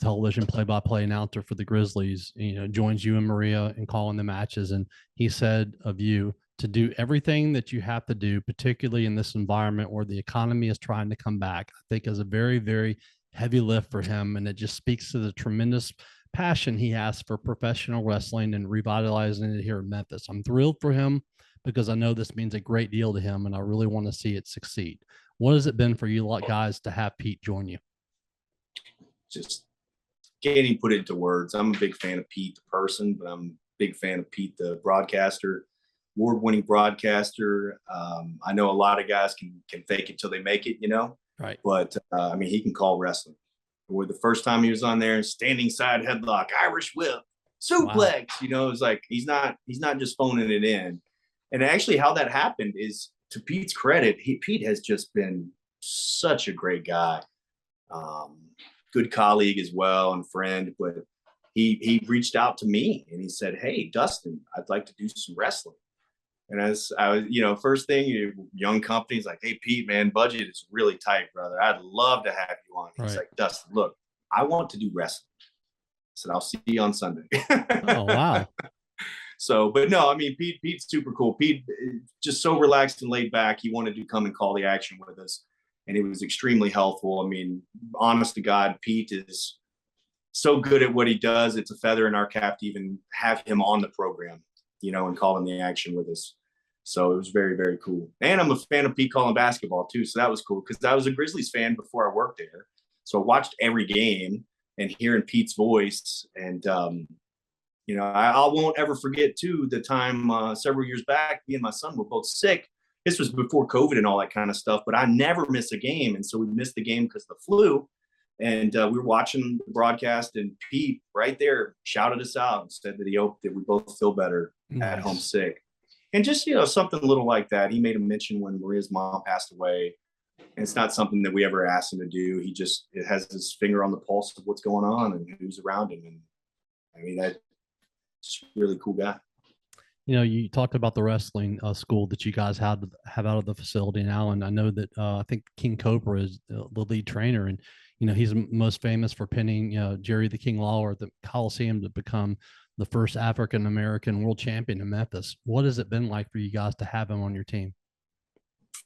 television play-by-play announcer for the Grizzlies, joins you and Maria in calling the matches. And he said of you to do everything that you have to do, particularly in this environment where the economy is trying to come back, I think is a very, very heavy lift for him. And it just speaks to the tremendous passion he has for professional wrestling and revitalizing it here in Memphis. I'm thrilled for him, because I know this means a great deal to him and I really want to see it succeed. What has it been for you guys to have Pete join you? Just can't even put it into words. I'm a big fan of Pete, the person, but I'm a big fan of Pete, the broadcaster, award-winning broadcaster. I know a lot of guys can fake it till they make it, you know? Right. But I mean, he can call wrestling. Or the first time he was on there, standing side headlock, Irish whip, suplex, wow. You know, it's like, he's not just phoning it in. And actually how that happened is, to Pete's credit, Pete has just been such a great guy. Good colleague as well and friend, but he reached out to me and he said, "Hey, Dustin, I'd like to do some wrestling." And as I was, you know, first thing, young companies like, "Hey, Pete, man, budget is really tight, brother. I'd love to have you on." He's like, "Dustin, look, I want to do wrestling." I said, "I'll see you on Sunday." Oh, wow. So, but no, I mean, Pete's super cool. Pete just so relaxed and laid back. He wanted to come and call the action with us. And it was extremely helpful. I mean, honest to God, Pete is so good at what he does. It's a feather in our cap to even have him on the program, you know, and calling the action with us. So it was very, very cool. And I'm a fan of Pete calling basketball too. So that was cool because I was a Grizzlies fan before I worked there. So I watched every game and hearing Pete's voice. And, you know, I won't ever forget too, the time several years back, me and my son were both sick. This was before COVID and all that kind of stuff, but I never miss a game. And so we missed the game because of the flu. And we were watching the broadcast and Pete right there shouted us out and said that he hoped that we both feel better at home sick. And just, you know, something little like that. He made a mention when Maria's mom passed away. And it's not something that we ever asked him to do. He just has his finger on the pulse of what's going on and who's around him. And I mean, that's a really cool guy. You know, you talked about the wrestling school that you guys have out of the facility now, and I know that I think King Cobra is the lead trainer, and you know he's most famous for pinning Jerry the King Lawler at the Coliseum to become the first African American world champion in Memphis. What has it been like for you guys to have him on your team?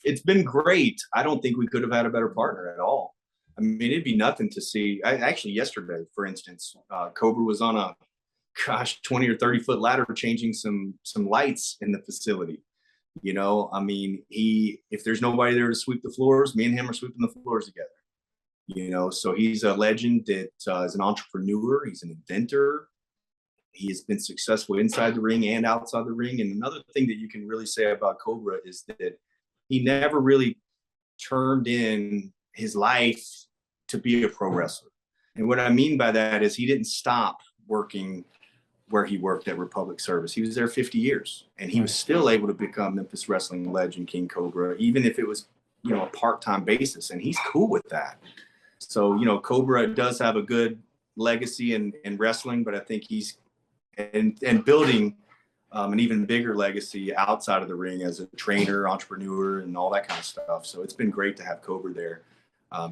It's been great. I don't think we could have had a better partner at all. I mean, it'd be nothing to see. Actually, yesterday, for instance, Cobra was on a 20 or 30 foot ladder changing some lights in the facility. You know, I mean, if there's nobody there to sweep the floors, me and him are sweeping the floors together. You know, so he's a legend that is an entrepreneur. He's an inventor. He has been successful inside the ring and outside the ring. And another thing that you can really say about Cobra is that he never really turned in his life to be a pro wrestler. And what I mean by that is he didn't stop working where he worked at Republic Service. He was there 50 years and he was still able to become Memphis Wrestling legend King Cobra, even if it was, you know, a part-time basis. And he's cool with that. So, you know, Cobra does have a good legacy in wrestling, but I think he's and building an even bigger legacy outside of the ring as a trainer, entrepreneur, and all that kind of stuff. So it's been great to have Cobra there.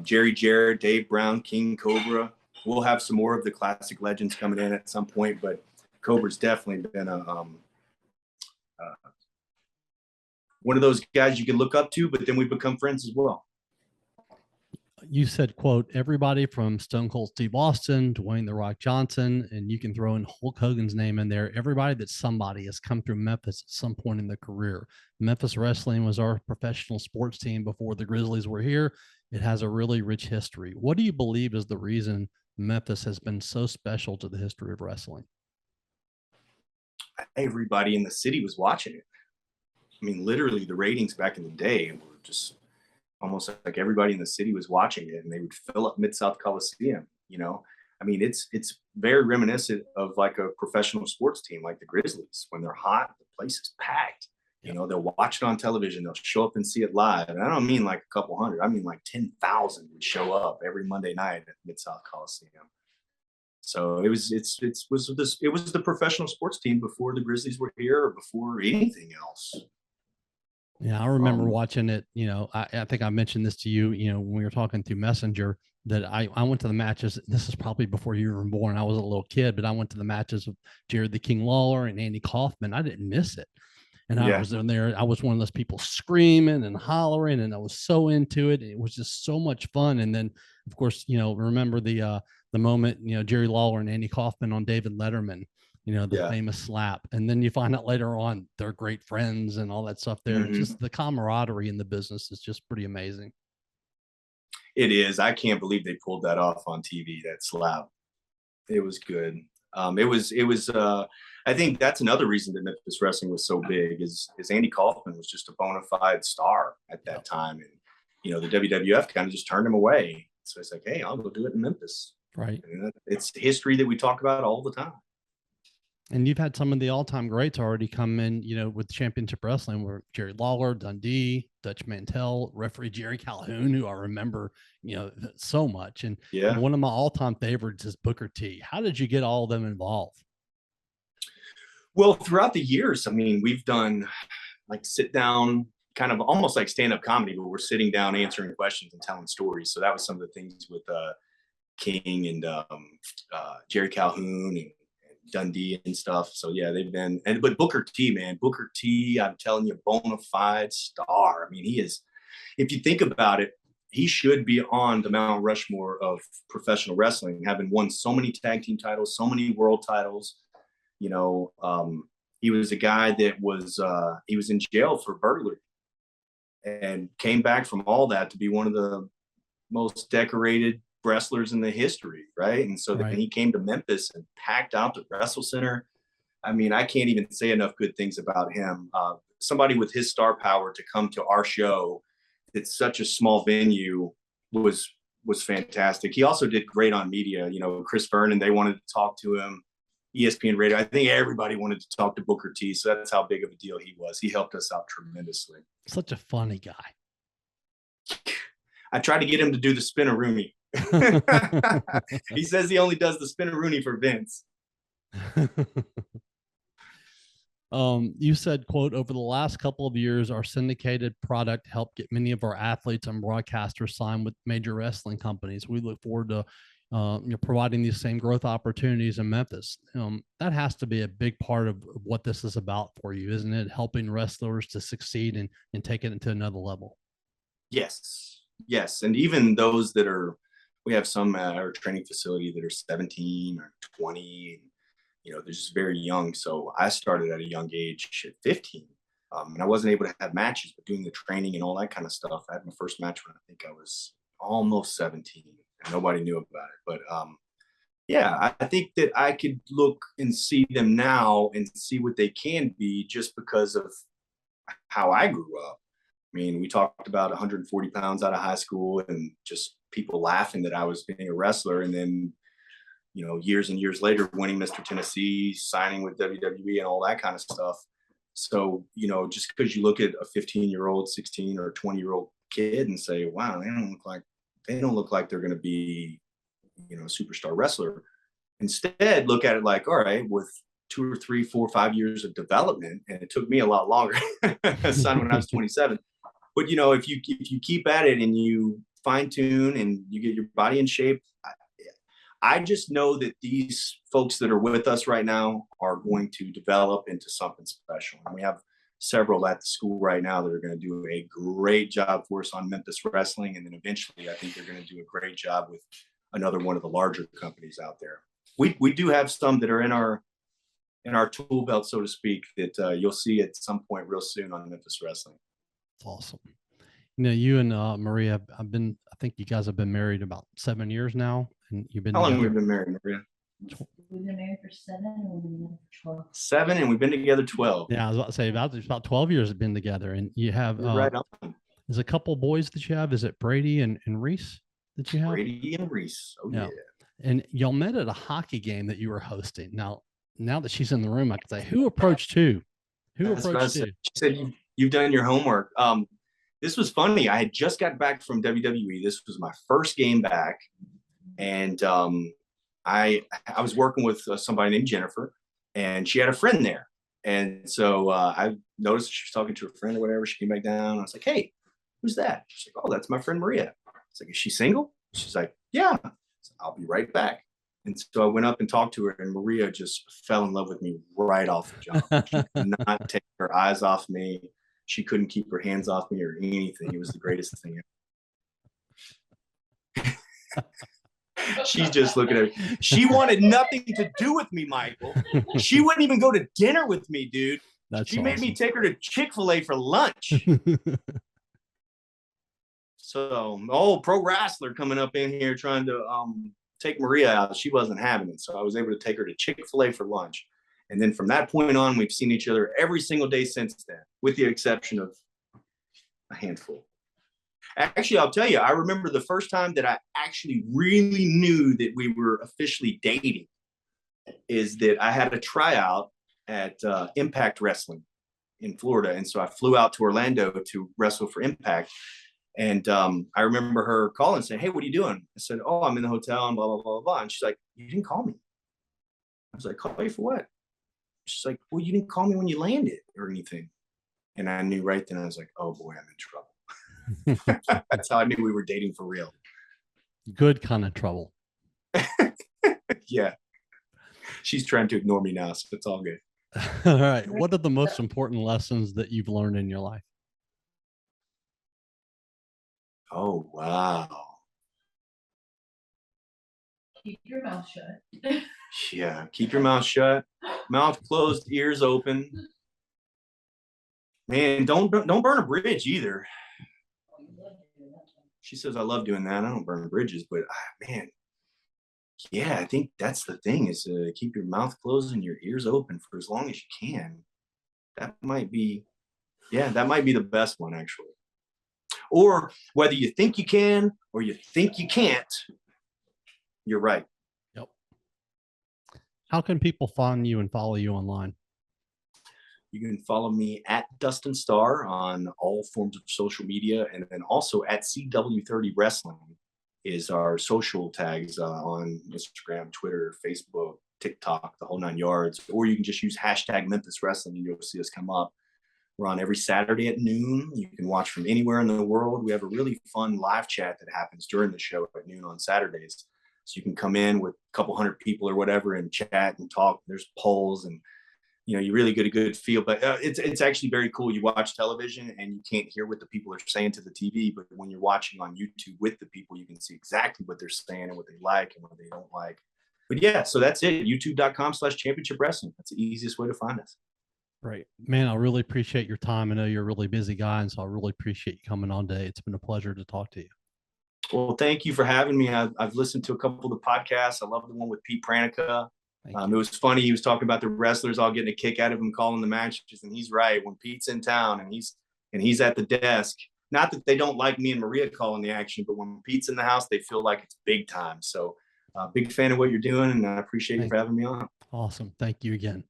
Jerry Jarrett, Dave Brown, King Cobra. We'll have some more of the classic legends coming in at some point, but Cobra's definitely been one of those guys you can look up to, but then we become friends as well. You said, quote, everybody from Stone Cold Steve Austin, Dwayne The Rock Johnson, and you can throw in Hulk Hogan's name in there. Everybody that somebody has come through Memphis at some point in their career. Memphis Wrestling was our professional sports team before the Grizzlies were here. It has a really rich history. What do you believe is the reason Memphis has been so special to the history of wrestling? Everybody in the city was watching it. I mean, literally the ratings back in the day were just almost like everybody in the city was watching it and they would fill up Mid-South Coliseum, you know? I mean, it's very reminiscent of like a professional sports team like the Grizzlies. When they're hot, the place is packed. You know, they'll watch it on television. They'll show up and see it live. And I don't mean like a couple hundred. I mean like 10,000 would show up every Monday night at Mid-South Coliseum. So it was the professional sports team before the Grizzlies were here or before anything else. Yeah, I remember watching it. You know, I think I mentioned this to you, you know, when we were talking through Messenger, that I went to the matches. This is probably before you were born. I was a little kid, but I went to the matches of Jared the King Lawler and Andy Kaufman. I didn't miss it. And I was in there. I was one of those people screaming and hollering, and I was so into it. It was just so much fun. And then, of course, you know, remember the moment, you know, Jerry Lawler and Andy Kaufman on David Letterman, the famous slap. And then you find out later on they're great friends and all that stuff there. Mm-hmm. Just the camaraderie in the business is just pretty amazing. It is. I can't believe they pulled that off on TV, that slap. It was good. I think that's another reason that Memphis wrestling was so big is Andy Kaufman was just a bona fide star at that time. And, the WWF kind of just turned him away. So it's like, hey, I'll go do it in Memphis. Right. And it's history that we talk about all the time. And you've had some of the all-time greats already come in, with championship wrestling, where Jerry Lawler, Dundee, Dutch Mantell, referee Jerry Calhoun, who I remember, so much. And one of my all-time favorites is Booker T. How did you get all of them involved? Well, throughout the years, I mean, we've done like sit down, kind of almost like stand-up comedy, but we're sitting down answering questions and telling stories. So that was some of the things with King and Jerry Calhoun and Dundee and stuff. So yeah, they've been, but Booker T, man, Booker T, I'm telling you, bona fide star. I mean, he is, if you think about it, he should be on the Mount Rushmore of professional wrestling, having won so many tag team titles, so many world titles. He was a guy that was, he was in jail for burglary and came back from all that to be one of the most decorated wrestlers in the history, right? And so then he came to Memphis and packed out the WrestleCenter. I mean, I can't even say enough good things about him. Somebody with his star power to come to our show, it's such a small venue, was fantastic. He also did great on media. Chris Vernon, they wanted to talk to him. ESPN Radio, I think everybody wanted to talk to Booker T. So that's how big of a deal he was. He helped us out tremendously. Such a funny guy. I tried to get him to do the spin-a-rooney. He says he only does the spin-a-rooney for Vince. You said, quote, over the last couple of years, our syndicated product helped get many of our athletes and broadcasters signed with major wrestling companies. We look forward to providing these same growth opportunities in Memphis. That has to be a big part of what this is about for you, isn't it? Helping wrestlers to succeed and take it into another level. Yes. And even those that we have some at our training facility that are 17 or 20, they're just very young. So I started at a young age at 15. And I wasn't able to have matches, but doing the training and all that kind of stuff. I had my first match when I think I was almost 17 and nobody knew about it. But I think that I could look and see them now and see what they can be just because of how I grew up. I mean, we talked about 140 pounds out of high school and just people laughing that I was being a wrestler. And then, years and years later, winning Mr. Tennessee, signing with WWE and all that kind of stuff. So, just because you look at a 15-year-old, 16 or 20-year-old kid and say, wow, they don't look like they're going to be, a superstar wrestler. Instead, look at it like, all right, with 2 or 3, 4, 5 years of development, and it took me a lot longer. I signed when I was 27. But if you keep at it and you fine tune and you get your body in shape, I just know that these folks that are with us right now are going to develop into something special. And we have several at the school right now that are going to do a great job for us on Memphis wrestling. And then eventually I think they're going to do a great job with another one of the larger companies out there. We do have some that are in our tool belt, so to speak, that you'll see at some point real soon on Memphis wrestling. That's awesome. You and Maria, I think you guys have been married about 7 years now, and you've been. How long have we been married, Maria? We've been married for 7, and we've been together for 12. 7, and we've been together 12. Yeah, I was about to say about 12 years have been together, and you have right on. There's a couple boys that you have. Is it Brady and Reese that you have? Brady and Reese. Oh yeah. And y'all met at a hockey game that you were hosting. Now that she's in the room, I can say, who approached who? Who approached who? She said you've done your homework. This was funny. I had just got back from WWE. This was my first game back. And I was working with somebody named Jennifer, and she had a friend there. And so I noticed she was talking to a friend or whatever. She came back down. I was like, hey, who's that? She's like, oh, that's my friend Maria. I was like, is she single? She's like, yeah. So I'll be right back. And so I went up and talked to her, and Maria just fell in love with me right off the jump. She could not take her eyes off me. She couldn't keep her hands off me or anything. It was the greatest thing ever. She's just looking at me. She wanted nothing to do with me, Michael. She wouldn't even go to dinner with me, dude. She made me take her to Chick-fil-A for lunch. So, pro wrestler coming up in here trying to take Maria out. She wasn't having it. So I was able to take her to Chick-fil-A for lunch. And then from that point on, we've seen each other every single day since then, with the exception of a handful. Actually, I'll tell you, I remember the first time that I actually really knew that we were officially dating is that I had a tryout at Impact Wrestling in Florida. And so I flew out to Orlando to wrestle for Impact. And I remember her calling and saying, "Hey, what are you doing?" I said, "Oh, I'm in the hotel and blah, blah, blah, blah." And she's like, "You didn't call me." I was like, "Call you for what?" She's like, "Well, you didn't call me when you landed or anything." And I knew right then, I was like, "Oh boy, I'm in trouble." That's how I knew we were dating for real. Good kind of trouble. Yeah. She's trying to ignore me now, so it's all good. All right. What are the most important lessons that you've learned in your life? Oh, wow. Keep your mouth shut. Yeah. Keep your mouth shut, mouth closed, ears open. Man, don't burn a bridge either. She says, "I love doing that. I don't burn bridges," but man, yeah, I think that's the thing is keep your mouth closed and your ears open for as long as you can. That might be the best one, actually. Or whether you think you can or you think you can't, you're right. Yep. How can people find you and follow you online? You can follow me at Dustin Starr on all forms of social media, and then also at CW30 Wrestling is our social tags on Instagram, Twitter, Facebook, TikTok, the whole 9 yards. Or you can just use hashtag Memphis Wrestling and you'll see us come up. We're on every Saturday at noon. You can watch from anywhere in the world. We have a really fun live chat that happens during the show at noon on Saturdays. So you can come in with a couple hundred people or whatever and chat and talk. There's polls and, you really get a good feel. But it's actually very cool. You watch television and you can't hear what the people are saying to the TV. But when you're watching on YouTube with the people, you can see exactly what they're saying and what they like and what they don't like. But yeah, so that's it. YouTube.com/Championship Wrestling. That's the easiest way to find us. Great, man. I really appreciate your time. I know you're a really busy guy, and so I really appreciate you coming on today. It's been a pleasure to talk to you. Well, thank you for having me. I've listened to a couple of the podcasts. I love the one with Pete Pranica. It was funny. He was talking about the wrestlers all getting a kick out of him calling the matches, and he's right. When Pete's in town and he's at the desk, not that they don't like me and Maria calling the action, but when Pete's in the house, they feel like it's big time. So, big fan of what you're doing, and I appreciate you for having me on. Awesome. Thank you again.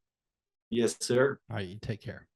Yes, sir. All right. You take care.